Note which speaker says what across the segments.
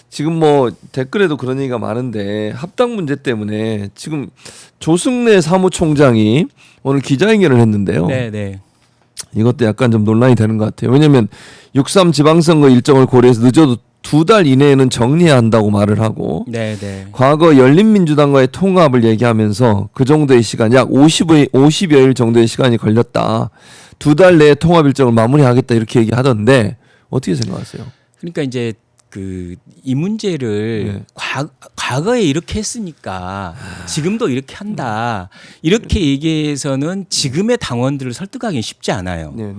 Speaker 1: 지금 뭐 댓글에도 그런 얘기가 많은데 합당 문제 때문에 지금 조승래 사무총장이 오늘 기자회견을 했는데요.
Speaker 2: 네.
Speaker 1: 이것도 약간 좀 논란이 되는 것 같아요. 왜냐하면 6.3 지방선거 일정을 고려해서 늦어도 2달 이내에는 정리해야 한다고 말을 하고
Speaker 2: 네.
Speaker 1: 과거 열린민주당과의 통합을 얘기하면서 그 정도의 시간 약 50여일 정도의 시간이 걸렸다. 2달 내에 통합 일정을 마무리하겠다 이렇게 얘기하던데 어떻게 생각하세요?
Speaker 2: 그러니까 이제 이 문제를 과거에 이렇게 했으니까 지금도 이렇게 한다. 이렇게 얘기해서는 지금의 당원들을 설득하기는 쉽지 않아요.
Speaker 1: 네네.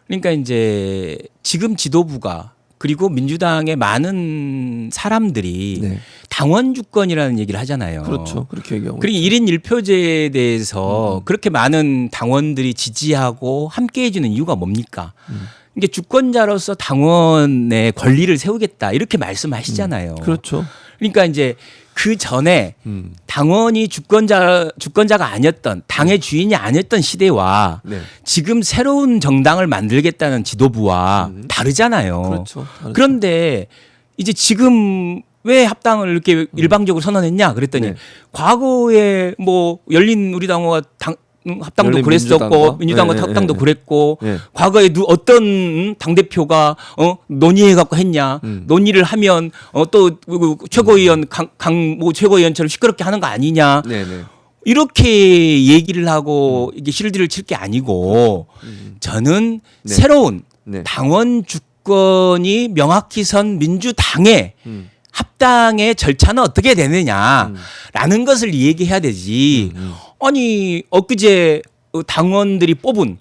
Speaker 2: 그러니까 이제 지금 지도부가 그리고 민주당의 많은 사람들이
Speaker 1: 네.
Speaker 2: 당원 주권이라는 얘기를 하잖아요.
Speaker 1: 그렇죠. 그렇게 얘기하고.
Speaker 2: 그리고 1인 1표제에 대해서 그렇게 많은 당원들이 지지하고 함께 해주는 이유가 뭡니까? 이게 주권자로서 당원의 권리를 세우겠다 이렇게 말씀하시잖아요.
Speaker 1: 그렇죠.
Speaker 2: 그러니까 이제 그 전에 당원이 주권자가 아니었던 당의 주인이 아니었던 시대와
Speaker 1: 네.
Speaker 2: 지금 새로운 정당을 만들겠다는 지도부와 다르잖아요.
Speaker 1: 그렇죠.
Speaker 2: 그런데 이제 지금 왜 합당을 이렇게 일방적으로 선언했냐 그랬더니
Speaker 1: 네.
Speaker 2: 과거에 뭐 열린 우리당과 합당도 그랬었고 민주당과 합당도 그랬고 과거에 어떤 당대표가 논의해 갖고 했냐 논의를 하면 또 최고위원 강모 최고위원처럼 시끄럽게 하는 거 아니냐 이렇게 얘기를 하고 이게 실드를 칠 게 아니고 저는 새로운 당원 주권이 명확히 선 민주당의 합당의 절차는 어떻게 되느냐라는 것을 얘기해야 되지. 아니 엊그제 당원들이 뽑은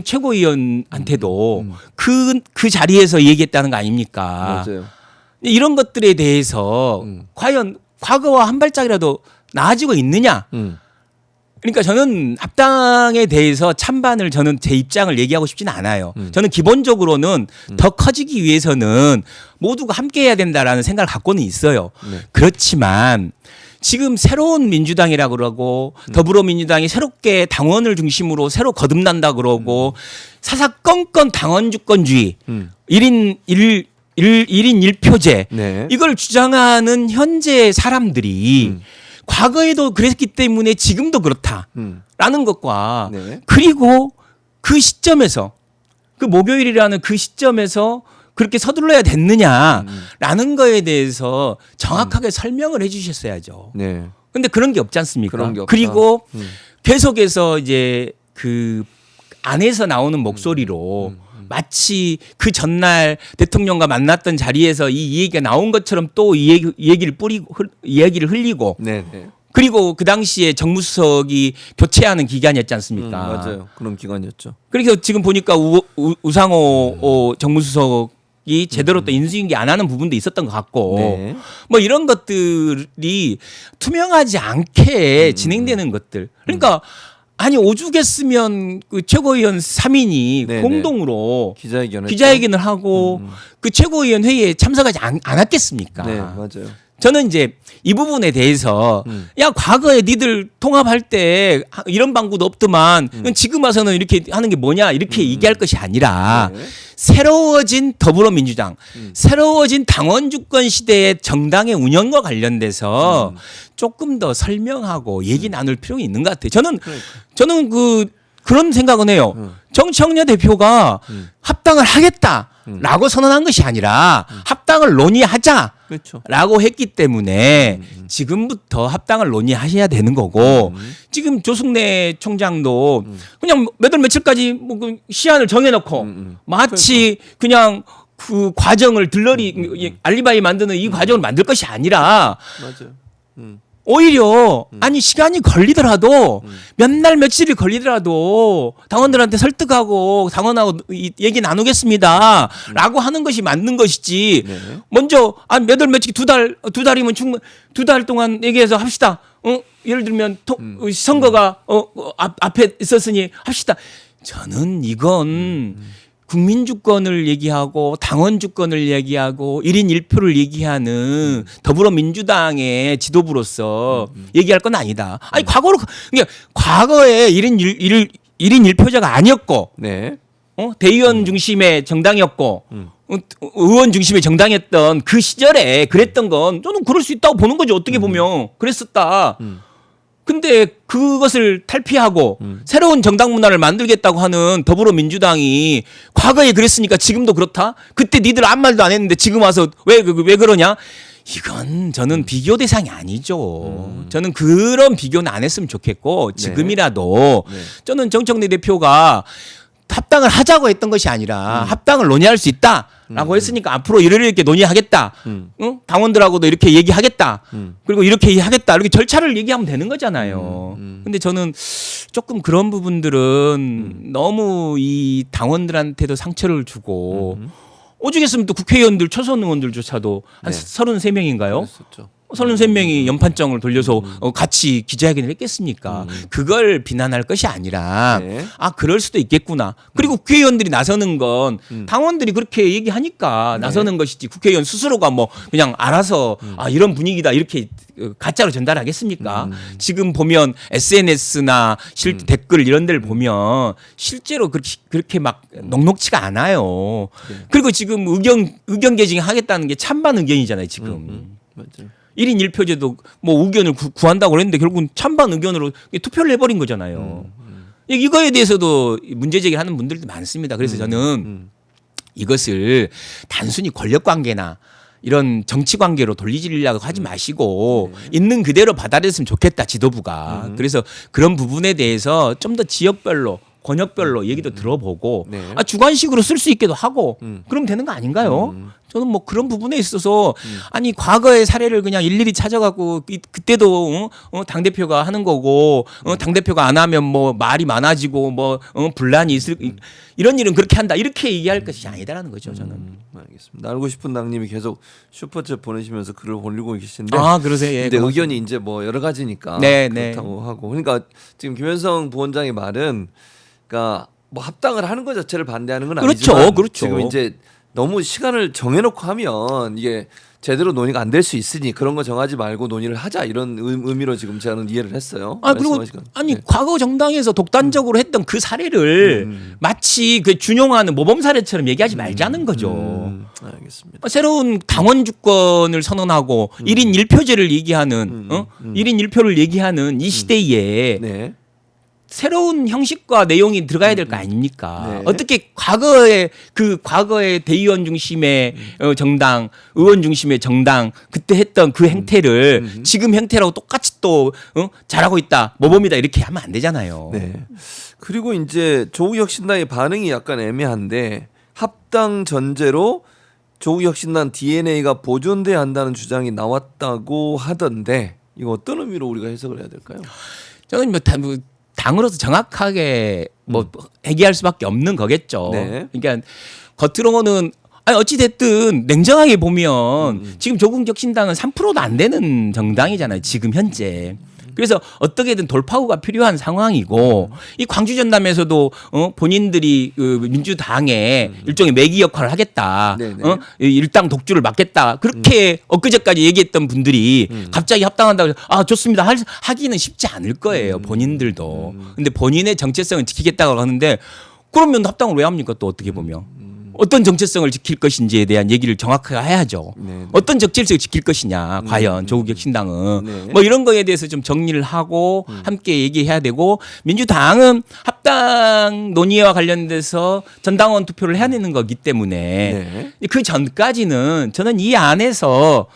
Speaker 2: 최고위원한테도 그 자리에서 얘기했다는 거 아닙니까?
Speaker 1: 맞아요.
Speaker 2: 이런 것들에 대해서 과연 과거와 한 발짝이라도 나아지고 있느냐? 그러니까 저는 합당에 대해서 찬반을 저는 제 입장을 얘기하고 싶지는 않아요. 저는 기본적으로는 더 커지기 위해서는 모두가 함께 해야 된다라는 생각을 갖고는 있어요. 그렇지만 지금 새로운 민주당이라고 그러고 더불어민주당이 새롭게 당원을 중심으로 새로 거듭난다 그러고 사사건건 당원 주권주의 1인 1표제 이걸 주장하는 현재 사람들이 과거에도 그랬기 때문에 지금도 그렇다라는 것과 그리고 그 시점에서 그 목요일이라는 그 시점에서 그렇게 서둘러야 됐느냐라는 거에 대해서 정확하게 설명을 해 주셨어야죠. 근데 그런 게 없지 않습니까?
Speaker 1: 그런 게 없다.
Speaker 2: 그리고 계속해서 이제 그 안에서 나오는 목소리로 마치 그 전날 대통령과 만났던 자리에서 이 얘기가 나온 것처럼 또 이 얘기를 흘리고 그리고 그 당시에 정무수석이 교체하는 기간이었지 않습니까?
Speaker 1: 맞아요. 그런 기간이었죠.
Speaker 2: 그래서 지금 보니까 우상호 정무수석이 제대로 또 인수인계 안 하는 부분도 있었던 것 같고 뭐 이런 것들이 투명하지 않게 진행되는 것들. 그러니까 아니 오죽했으면 그 최고위원 3인이 공동으로 기자회견을 하고 그 최고위원 회의에 참석하지 않았겠습니까?
Speaker 1: 맞아요.
Speaker 2: 저는 이제 이 부분에 대해서 야 과거에 니들 통합할 때 이런 방구도 없더만 지금 와서는 이렇게 하는 게 뭐냐 이렇게 얘기할 것이 아니라 새로워진 더불어민주당 새로워진 당원 주권 시대의 정당의 운영과 관련돼서 조금 더 설명하고 얘기 나눌 필요가 있는 것 같아요. 저는 그런 생각은 해요. 정청래 대표가 합당을 하겠다라고 선언한 것이 아니라 합당을 논의하자라고 했기 때문에 지금부터 합당을 논의하셔야 되는 거고 지금 조승래 총장도 그냥 몇 월 며칠까지 뭐 그 시한을 정해놓고 마치 그냥 그 과정을 알리바이 만드는 이 과정을 만들 것이 아니라 오히려 아니 시간이 걸리더라도 몇 날 며칠이 걸리더라도 당원들한테 설득하고 당원하고 얘기 나누겠습니다라고 하는 것이 맞는 것이지. 먼저 몇 월 며칠 두 달이면 충분 2달 동안 얘기해서 합시다. 예를 들면 선거가 앞에 있었으니 합시다. 저는 이건 국민 주권을 얘기하고 당원 주권을 얘기하고 1인 1표를 얘기하는 더불어민주당의 지도부로서 얘기할 건 아니다. 아니 과거에 1인 1표제가 아니었고 대의원 중심의 정당이었고 의원 중심의 정당이었던 그 시절에 그랬던 건 저는 그럴 수 있다고 보는 거죠. 어떻게 보면 그랬었다. 근데 그것을 탈피하고 새로운 정당 문화를 만들겠다고 하는 더불어민주당이 과거에 그랬으니까 지금도 그렇다? 그때 니들 아무 말도 안 했는데 지금 와서 왜 그러냐? 이건 저는 비교 대상이 아니죠. 저는 그런 비교는 안 했으면 좋겠고 지금이라도 저는 정청래 대표가 합당을 하자고 했던 것이 아니라 합당을 논의할 수 있다라고 했으니까 앞으로 이렇게 논의하겠다. 응? 당원들하고도 이렇게 얘기하겠다. 그리고 이렇게 얘기하겠다. 이렇게 절차를 얘기하면 되는 거잖아요. 근데 저는 조금 그런 부분들은 너무 이 당원들한테도 상처를 주고 오죽했으면 또 국회의원들 초선 의원들조차도 한 33명인가요?
Speaker 1: 그랬었죠.
Speaker 2: 33명이 연판장을 돌려서 같이 기자회견을 했겠습니까? 그걸 비난할 것이 아니라 아 그럴 수도 있겠구나. 그리고 국회의원들이 나서는 건 당원들이 그렇게 얘기하니까 나서는 것이지 국회의원 스스로가 뭐 그냥 알아서 아 이런 분위기다 이렇게 가짜로 전달하겠습니까? 지금 보면 SNS나 댓글 이런 데를 보면 실제로 그렇게 막 녹록치가 않아요. 그리고 지금 의견 개진이 하겠다는 게 찬반 의견이잖아요, 지금.
Speaker 1: 맞아요.
Speaker 2: 1인 1표제도 뭐 의견을 구한다고 그랬는데 결국은 찬반 의견으로 투표를 해버린 거잖아요. 이거에 대해서도 문제 제기하는 분들도 많습니다. 그래서 저는 이것을 단순히 권력 관계나 이런 정치 관계로 돌리려고 하지 마시고 있는 그대로 받아들였으면 좋겠다 지도부가. 그래서 그런 부분에 대해서 좀 더 지역별로 권역별로 얘기도 들어보고 아, 주관식으로 쓸 수 있게도 하고 그러면 되는 거 아닌가요? 저는 뭐 그런 부분에 있어서 아니 과거의 사례를 그냥 일일이 찾아갖고 그때도 당대표가 하는 거고 당대표가 안 하면 뭐 말이 많아지고 뭐 분란이 있을 이런 일은 그렇게 한다 이렇게 얘기할 것이 아니다라는 거죠 저는.
Speaker 1: 알겠습니다. 알고 싶은 당님이 계속 슈퍼챗 보내시면서 글을 올리고 계신데
Speaker 2: 아 그러세요? 예,
Speaker 1: 근데
Speaker 2: 고맙습니다.
Speaker 1: 의견이 이제 뭐 여러 가지니까
Speaker 2: 네,
Speaker 1: 그렇다고 하고 그러니까 지금 김현성 부원장의 말은 그러니까 뭐 합당을 하는 것 자체를 반대하는 건
Speaker 2: 그렇죠,
Speaker 1: 아니지만
Speaker 2: 그렇죠.
Speaker 1: 지금 이제 너무 시간을 정해놓고 하면 이게 제대로 논의가 안 될 수 있으니 그런 거 정하지 말고 논의를 하자 이런 의미로 지금 저는 이해를 했어요.
Speaker 2: 아 그리고 아니 과거 정당에서 독단적으로 했던 그 사례를 마치 그 준용하는 모범 사례처럼 얘기하지 말자는 거죠.
Speaker 1: 알겠습니다.
Speaker 2: 새로운 당원 주권을 선언하고 1인 1표제를 얘기하는 1인 1표를 얘기하는 이 시대에
Speaker 1: 네.
Speaker 2: 새로운 형식과 내용이 들어가야 될 거 아닙니까?
Speaker 1: 네.
Speaker 2: 어떻게 과거의 대의원 중심의 정당, 의원 중심의 정당 그때 했던 그 행태를 지금 행태라고 똑같이 또 잘하고 있다, 모범이다 이렇게 하면 안 되잖아요.
Speaker 1: 네. 그리고 이제 조국혁신당의 반응이 약간 애매한데 합당 전제로 조국혁신당 DNA가 보존돼야 한다는 주장이 나왔다고 하던데 이거 어떤 의미로 우리가 해석을 해야 될까요?
Speaker 2: 저는 뭐 당으로서 정확하게 뭐 얘기할 수밖에 없는 거겠죠.
Speaker 1: 네.
Speaker 2: 그러니까 겉으로는 아니 어찌 됐든 냉정하게 보면 지금 조국혁신당은 3%도 안 되는 정당이잖아요. 지금 현재. 그래서 어떻게든 돌파구가 필요한 상황이고 이 광주 전담에서도 본인들이 그 민주당의 일종의 매기 역할을 하겠다. 일당 독주를 막겠다. 그렇게 엊그제까지 얘기했던 분들이 갑자기 합당한다고 해서 아 좋습니다. 하기는 쉽지 않을 거예요. 본인들도. 근데 본인의 정체성을 지키겠다고 하는데 그러면 합당을 왜 합니까? 또 어떻게 보면. 어떤 정체성을 지킬 것인지에 대한 얘기를 정확하게 해야죠.
Speaker 1: 네.
Speaker 2: 어떤 정체성을 지킬 것이냐, 과연 조국혁신당은
Speaker 1: 네.
Speaker 2: 뭐 이런 거에 대해서 좀 정리를 하고 함께 얘기해야 되고 민주당은 합당 논의와 관련돼서 전당원 투표를 해야 되는 거기 때문에 그 전까지는 저는 이 안에서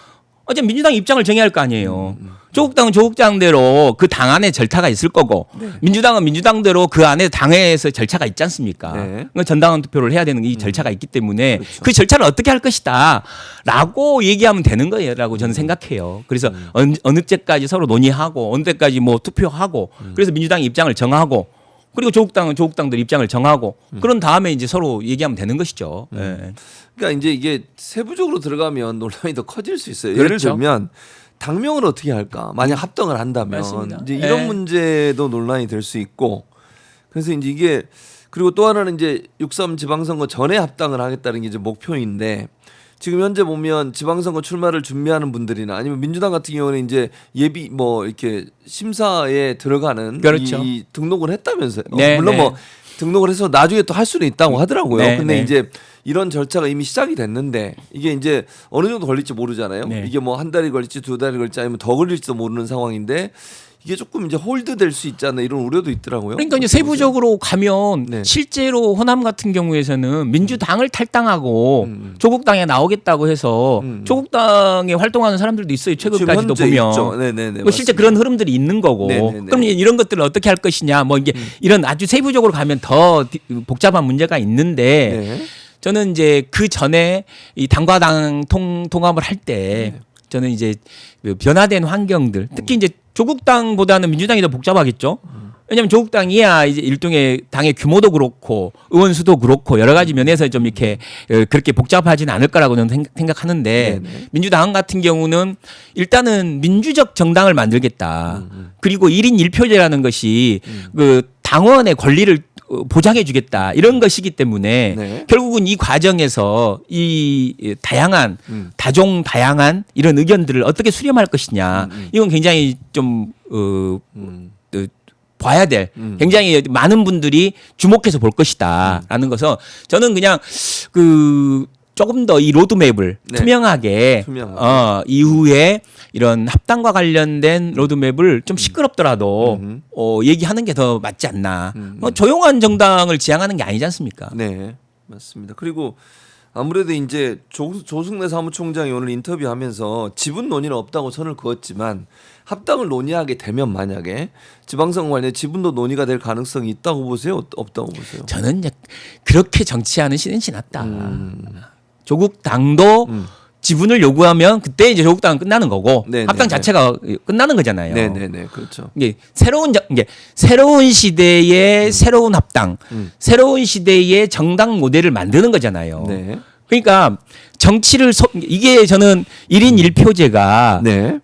Speaker 2: 어제 민주당 입장을 정해야 할 거 아니에요. 조국당은 조국당대로 그 당 안에 절차가 있을 거고 민주당은 민주당대로 그 안에 당에서 절차가 있지 않습니까? 그러니까 전당원 투표를 해야 되는 이 절차가 있기 때문에 그 절차를 어떻게 할 것이다 라고 얘기하면 되는 거예요라고 저는 생각해요. 그래서 어느 때까지 서로 논의하고 어느 때까지 뭐 투표하고 그래서 민주당이 입장을 정하고 그리고 조국당은 조국당들 입장을 정하고 그런 다음에 이제 서로 얘기하면 되는 것이죠. 네.
Speaker 1: 그러니까 이제 이게 세부적으로 들어가면 논란이 더 커질 수 있어요.
Speaker 2: 그렇죠.
Speaker 1: 예를 들면 당명을 어떻게 할까? 만약 합당을 한다면
Speaker 2: 맞습니다.
Speaker 1: 이제 이런 문제도 논란이 될 수 있고 그래서 이제 이게 그리고 또 하나는 이제 6.3 지방선거 전에 합당을 하겠다는 게 이제 목표인데 지금 현재 보면 지방선거 출마를 준비하는 분들이나 아니면 민주당 같은 경우는 이제 예비 뭐 이렇게 심사에 들어가는
Speaker 2: 그렇죠.
Speaker 1: 이 등록을 했다면서요.
Speaker 2: 네,
Speaker 1: 물론
Speaker 2: 네.
Speaker 1: 뭐 등록을 해서 나중에 또 할 수는 있다고 하더라고요.
Speaker 2: 네,
Speaker 1: 근데
Speaker 2: 네.
Speaker 1: 이제 이런 절차가 이미 시작이 됐는데 이게 이제 어느 정도 걸릴지 모르잖아요.
Speaker 2: 네.
Speaker 1: 이게 뭐 한 달이 걸릴지 두 달이 걸릴지 아니면 더 걸릴지도 모르는 상황인데 이게 조금 이제 홀드될 수 있지 않나 이런 우려도 있더라고요.
Speaker 2: 그러니까 이제 세부적으로 가면
Speaker 1: 네.
Speaker 2: 실제로 호남 같은 경우에서는 민주당을 탈당하고 조국당에 나오겠다고 해서 조국당에 활동하는 사람들도 있어요. 최근까지도
Speaker 1: 지금 현재
Speaker 2: 보면.
Speaker 1: 있죠. 네네네.
Speaker 2: 뭐 실제 그런 흐름들이 있는 거고.
Speaker 1: 네네네.
Speaker 2: 그럼 이런 것들을 어떻게 할 것이냐. 뭐 이게 이런 아주 세부적으로 가면 더 복잡한 문제가 있는데
Speaker 1: 네.
Speaker 2: 저는 이제 그 전에 이 당과 당 통합을 할 때 저는 이제 변화된 환경들 특히 이제 조국당보다는 민주당이 더 복잡하겠죠. 왜냐하면 조국당이야 이제 일종의 당의 규모도 그렇고 의원 수도 그렇고 여러 가지 면에서 좀 이렇게 그렇게 복잡하진 않을 거라고 저는 생각하는데
Speaker 1: 네네.
Speaker 2: 민주당 같은 경우는 일단은 민주적 정당을 만들겠다. 그리고 1인 1표제라는 것이 그 당원의 권리를 보장해 주겠다 이런 것이기 때문에
Speaker 1: 네.
Speaker 2: 결국은 이 과정에서 이 다양한 다양한 이런 의견들을 어떻게 수렴할 것이냐 이건 굉장히 좀 봐야 될 굉장히 많은 분들이 주목해서 볼 것이다라는 것은 저는 그냥 그 조금 더 이 로드맵을
Speaker 1: 네.
Speaker 2: 투명하게 이후에 이런 합당과 관련된 로드맵을 좀 시끄럽더라도 얘기하는 게 더 맞지 않나. 조용한 정당을 지향하는 게 아니지 않습니까?
Speaker 1: 네, 맞습니다. 그리고 아무래도 이제 조승래 사무총장이 오늘 인터뷰하면서 지분 논의는 없다고 선을 그었지만 합당을 논의하게 되면 만약에 지방선거 관련 지분도 논의가 될 가능성이 있다고 보세요? 없다고 보세요?
Speaker 2: 저는 이제 그렇게 정치하는 시대는 지났다. 조국 당도 지분을 요구하면 그때 이제 조국당은 끝나는 거고
Speaker 1: 네네네.
Speaker 2: 합당 자체가 끝나는 거잖아요.
Speaker 1: 네네네, 그렇죠.
Speaker 2: 이게 새로운 시대의 새로운 합당, 새로운 시대의 정당 모델을 만드는 거잖아요.
Speaker 1: 네.
Speaker 2: 그러니까 정치를 이게 저는 1인 1표제가
Speaker 1: 네.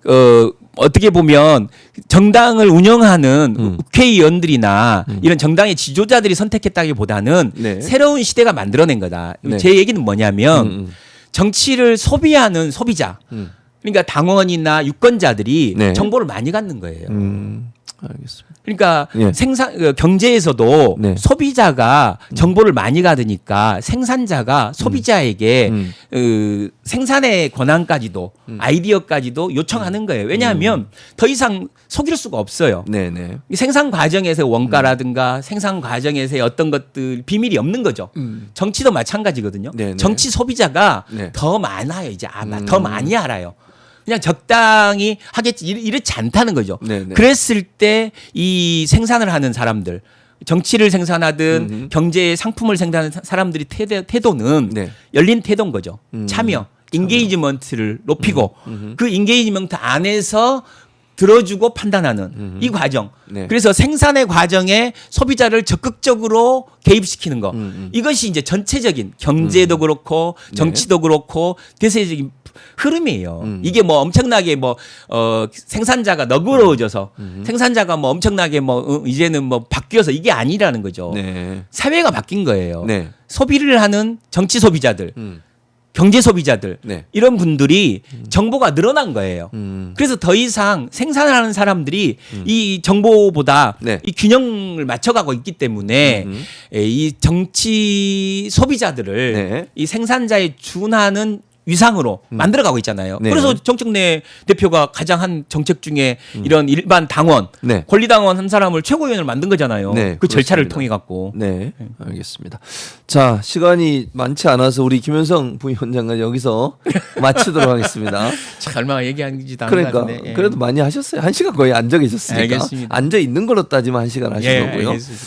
Speaker 2: 어떻게 보면 정당을 운영하는 국회의원들이나 이런 정당의 지도자들이 선택했다기보다는
Speaker 1: 네.
Speaker 2: 새로운 시대가 만들어낸 거다.
Speaker 1: 네.
Speaker 2: 제 얘기는 뭐냐면 정치를 소비하는 소비자, 그러니까 당원이나 유권자들이
Speaker 1: 네.
Speaker 2: 정보를 많이 갖는 거예요.
Speaker 1: 알겠습니다.
Speaker 2: 그러니까
Speaker 1: 예.
Speaker 2: 경제에서도
Speaker 1: 네.
Speaker 2: 소비자가 정보를 많이 받으니까 생산자가 소비자에게 생산의 권한까지도 아이디어까지도 요청하는 거예요. 왜냐하면 더 이상 속일 수가 없어요.
Speaker 1: 네네.
Speaker 2: 생산 과정에서의 원가라든가 생산 과정에서의 어떤 것들 비밀이 없는 거죠. 정치도 마찬가지거든요.
Speaker 1: 네네.
Speaker 2: 정치 소비자가
Speaker 1: 네.
Speaker 2: 더 많아요. 이제 더 많이 알아요. 그냥 적당히 하겠지 이렇지 않다는 거죠.
Speaker 1: 네네.
Speaker 2: 그랬을 때 이 생산을 하는 사람들, 정치를 생산하든 경제의 상품을 생산하는 사람들이 태도는
Speaker 1: 네.
Speaker 2: 열린 태도인 거죠. 참여, 인게이지먼트를 높이고 그 인게이지먼트 안에서 들어주고 판단하는 이 과정.
Speaker 1: 네.
Speaker 2: 그래서 생산의 과정에 소비자를 적극적으로 개입시키는 거. 이것이 이제 전체적인 경제도 그렇고 정치도 그렇고 대세적인 흐름이에요. 이게 뭐 엄청나게 생산자가 너그러워져서 생산자가 뭐 엄청나게 이제는 뭐 바뀌어서 이게 아니라는 거죠.
Speaker 1: 네.
Speaker 2: 사회가 바뀐 거예요.
Speaker 1: 네.
Speaker 2: 소비를 하는 정치 소비자들, 경제 소비자들
Speaker 1: 네.
Speaker 2: 이런 분들이 정보가 늘어난 거예요. 그래서 더 이상 생산을 하는 사람들이 이 정보보다
Speaker 1: 네.
Speaker 2: 이 균형을 맞춰가고 있기 때문에 이 정치 소비자들을
Speaker 1: 네.
Speaker 2: 이 생산자에 준하는 위상으로 만들어가고 있잖아요.
Speaker 1: 네.
Speaker 2: 그래서 정청래 대표가 가장 한 정책 중에 이런 일반 당원,
Speaker 1: 네.
Speaker 2: 권리당원 한 사람을 최고위원을 만든 거잖아요.
Speaker 1: 네,
Speaker 2: 그 절차를
Speaker 1: 그렇습니다.
Speaker 2: 통해 갖고.
Speaker 1: 네, 알겠습니다. 자, 시간이 많지 않아서 우리 김현성 부위원장과 여기서 마치도록 하겠습니다.
Speaker 2: 참 얼마나 얘기하는지도 안
Speaker 1: 그러니까
Speaker 2: 같은데. 예.
Speaker 1: 그래도 많이 하셨어요. 1시간 거의 앉아 계셨으니까.
Speaker 2: 알겠습니다.
Speaker 1: 앉아 있는 걸로 따지면 1시간 하신
Speaker 2: 예,
Speaker 1: 거고요.
Speaker 2: 알겠습니다.